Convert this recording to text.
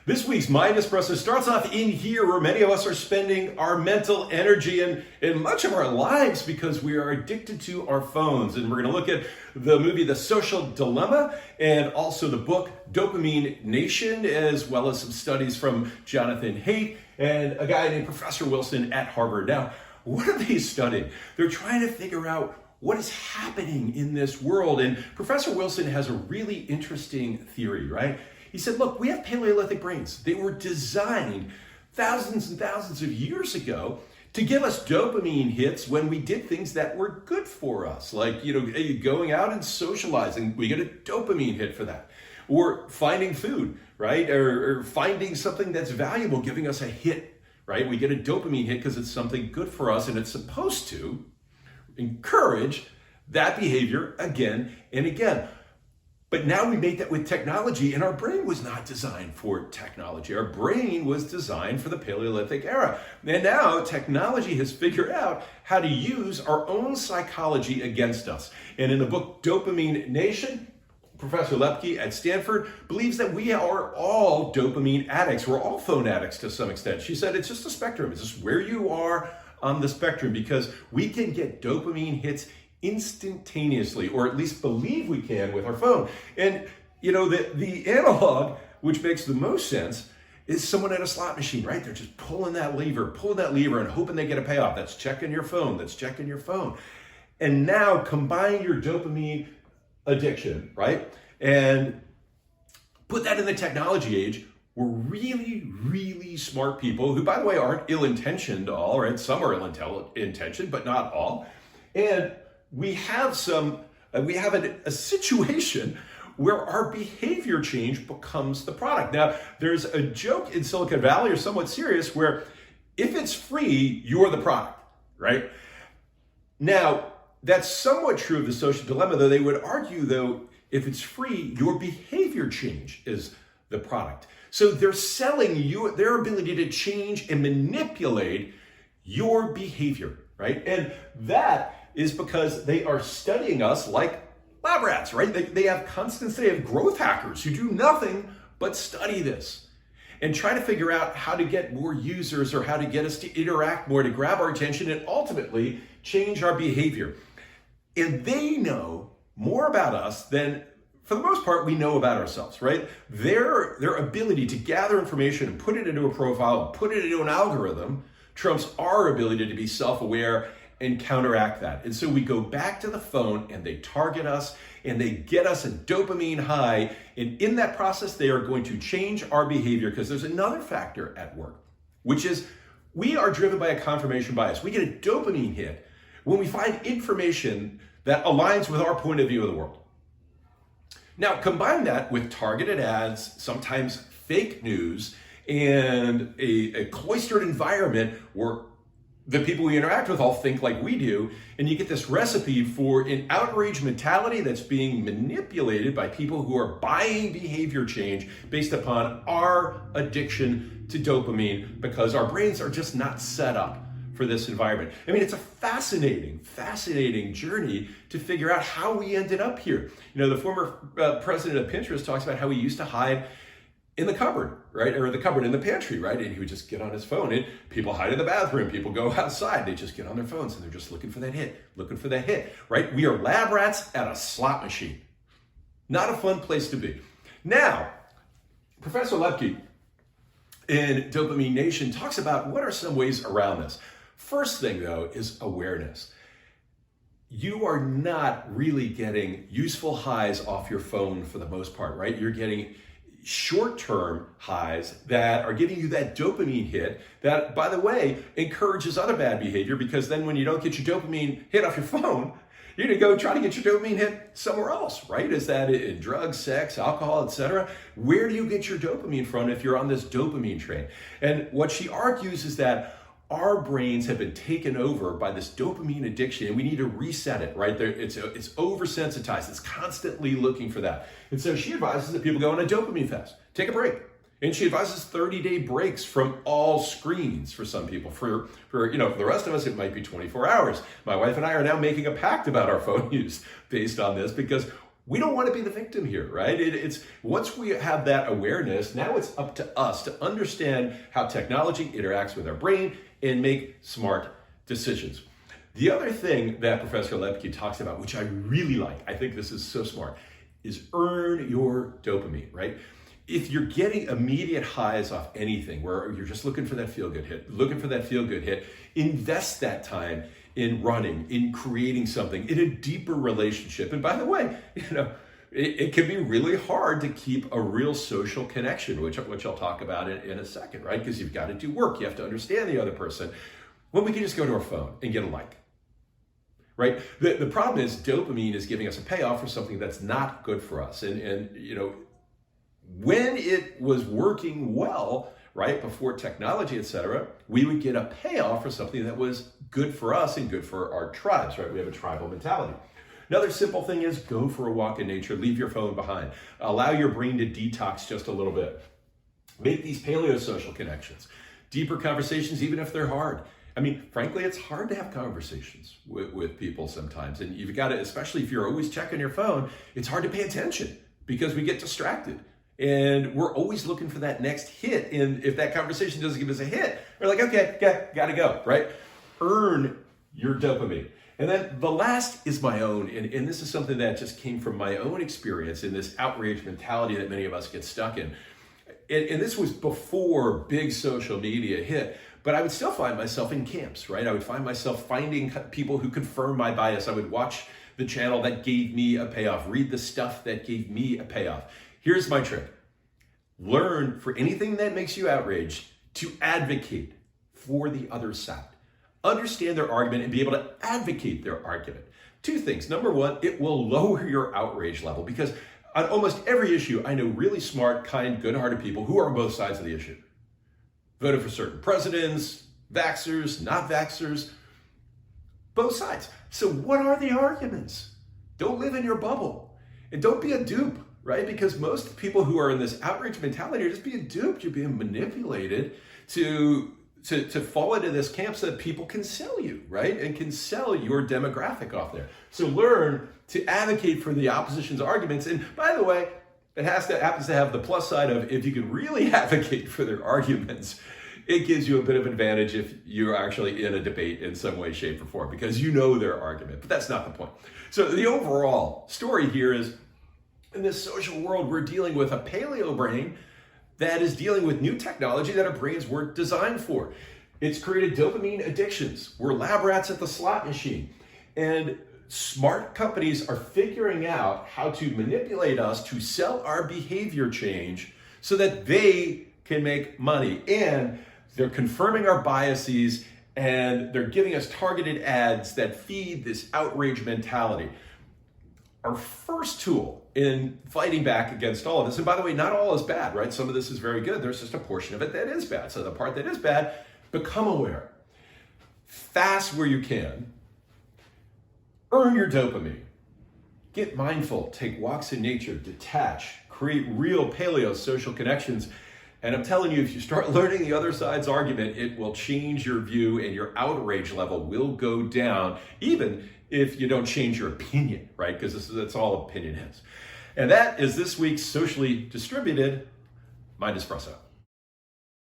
This week's MindEspresso starts off in here where many of us are spending our mental energy and much of our lives because we are addicted to our phones. And we're going to look at the movie The Social Dilemma and also the book Dopamine Nation, as well as some studies from Jonathan Haidt and a guy named Professor Wilson at Harvard. Now, what are they studying? They're trying to figure out what is happening in this world. And Professor Wilson has a really interesting theory, right? He said, look, we have Paleolithic brains. They were designed thousands and thousands of years ago to give us dopamine hits when we did things that were good for us, like, going out and socializing. We get a dopamine hit for that. Or finding food, right? Or finding something that's valuable, giving us a hit, right? We get a dopamine hit because it's something good for us, and it's supposed to encourage that behavior again and again. But now we made that with technology, and our brain was not designed for technology. Our brain was designed for the Paleolithic era. And now technology has figured out how to use our own psychology against us. And in the book Dopamine Nation, Professor Lembke at Stanford believes that we are all dopamine addicts. We're all phone addicts to some extent. She said it's just a spectrum. It's just where you are on the spectrum, because we can get dopamine hits instantaneously, or at least believe we can with our phone. And the analog, which makes the most sense, is someone at a slot machine, right? They're just pulling that lever and hoping they get a payoff. That's checking your phone. And now combine your dopamine addiction, right? And put that in the technology age. We're really, really smart people who, by the way, aren't ill-intentioned all, right? Some are ill-intentioned, but not all. And we have a situation where our behavior change becomes the product. Now, there's a joke in Silicon Valley, or somewhat serious, where if it's free, you're the product, right? Now, that's somewhat true of the social dilemma, though they would argue, though, if it's free, your behavior change is the product. So they're selling you their ability to change and manipulate your behavior, right? And that is because they are studying us like lab rats, right? They have growth hackers who do nothing but study this and try to figure out how to get more users or how to get us to interact more, to grab our attention and ultimately change our behavior. And they know more about us than, for the most part, we know about ourselves, right? Their ability to gather information and put it into a profile, and put it into an algorithm, trumps our ability to be self-aware and counteract that. And so we go back to the phone and they target us and they get us a dopamine high. And in that process, they are going to change our behavior, because there's another factor at work, which is we are driven by a confirmation bias. We get a dopamine hit when we find information that aligns with our point of view of the world. Now, combine that with targeted ads, sometimes fake news, and a cloistered environment where the people we interact with all think like we do, and you get this recipe for an outrage mentality that's being manipulated by people who are buying behavior change based upon our addiction to dopamine, because our brains are just not set up for this environment. I mean, it's a fascinating journey to figure out how we ended up here. The former president of Pinterest talks about how he used to hide in the cupboard, right? Or the cupboard in the pantry, right? And he would just get on his phone, and people hide in the bathroom. People go outside. They just get on their phones and they're just looking for that hit, right? We are lab rats at a slot machine. Not a fun place to be. Now, Professor Lembke in Dopamine Nation talks about what are some ways around this. First thing, though, is awareness. You are not really getting useful highs off your phone for the most part, right? You're getting short-term highs that are giving you that dopamine hit that, by the way, encourages other bad behavior, because then when you don't get your dopamine hit off your phone, you're gonna go try to get your dopamine hit somewhere else, right? Is that in drugs, sex, alcohol, etc.? Where do you get your dopamine from if you're on this dopamine train? And what she argues is that our brains have been taken over by this dopamine addiction, and we need to reset it, right? It's oversensitized. It's constantly looking for that. And so she advises that people go on a dopamine fast, take a break. And she advises 30-day breaks from all screens for some people. For the rest of us, it might be 24 hours. My wife and I are now making a pact about our phone use based on this, because We don't want to be the victim here, right? It's once we have that awareness, now it's up to us to understand how technology interacts with our brain and make smart decisions. The other thing that Professor Lembke talks about, which I really like, I think this is so smart, is earn your dopamine, right? If you're getting immediate highs off anything, where you're just looking for that feel-good hit, invest that time in running, in creating something, in a deeper relationship. And by the way, it can be really hard to keep a real social connection, which I'll talk about in a second, right? Because you've got to do work. You have to understand the other person. When we can just go to our phone and get a like, right? The problem is dopamine is giving us a payoff for something that's not good for us. And when it was working well, right, before technology, etc., we would get a payoff for something that was good for us and good for our tribes, right? We have a tribal mentality. Another simple thing is go for a walk in nature, leave your phone behind. Allow your brain to detox just a little bit. Make these paleo-social connections. Deeper conversations, even if they're hard. I mean, frankly, it's hard to have conversations with people sometimes. And you've got to, especially if you're always checking your phone, it's hard to pay attention because we get distracted. And we're always looking for that next hit. And if that conversation doesn't give us a hit, we're like, okay, gotta go, right? Earn your dopamine. And then the last is my own. And this is something that just came from my own experience in this outrage mentality that many of us get stuck in. And this was before big social media hit. But I would still find myself in camps, right? I would find myself finding people who confirm my bias. I would watch the channel that gave me a payoff, read the stuff that gave me a payoff. Here's my trick. Learn for anything that makes you outraged to advocate for the other side. Understand their argument and be able to advocate their argument. Two things. Number one, it will lower your outrage level because on almost every issue, I know really smart, kind, good-hearted people who are on both sides of the issue. Voted for certain presidents, vaxxers, not vaxxers, both sides. So what are the arguments? Don't live in your bubble and don't be a dupe. Right? Because most people who are in this outrage mentality are just being duped. You're being manipulated to fall into this camp so that people can sell you, right? And can sell your demographic off there. So learn to advocate for the opposition's arguments. And by the way, it happens to have the plus side of if you can really advocate for their arguments, it gives you a bit of an advantage if you're actually in a debate in some way, shape, or form, because you know their argument. But that's not the point. So the overall story here is, in this social world, we're dealing with a paleo brain that is dealing with new technology that our brains weren't designed for. It's created dopamine addictions. We're lab rats at the slot machine. And smart companies are figuring out how to manipulate us to sell our behavior change so that they can make money. And they're confirming our biases and they're giving us targeted ads that feed this outrage mentality. Our first tool in fighting back against all of this, and by the way, not all is bad, right? Some of this is very good. There's just a portion of it that is bad. So the part that is bad, become aware. Fast where you can. Earn your dopamine. Get mindful. Take walks in nature. Detach. Create real paleo social connections. And I'm telling you, if you start learning the other side's argument, it will change your view and your outrage level will go down, even if you don't change your opinion, right? Because that's all opinion is. And that is this week's socially distributed MindEspresso.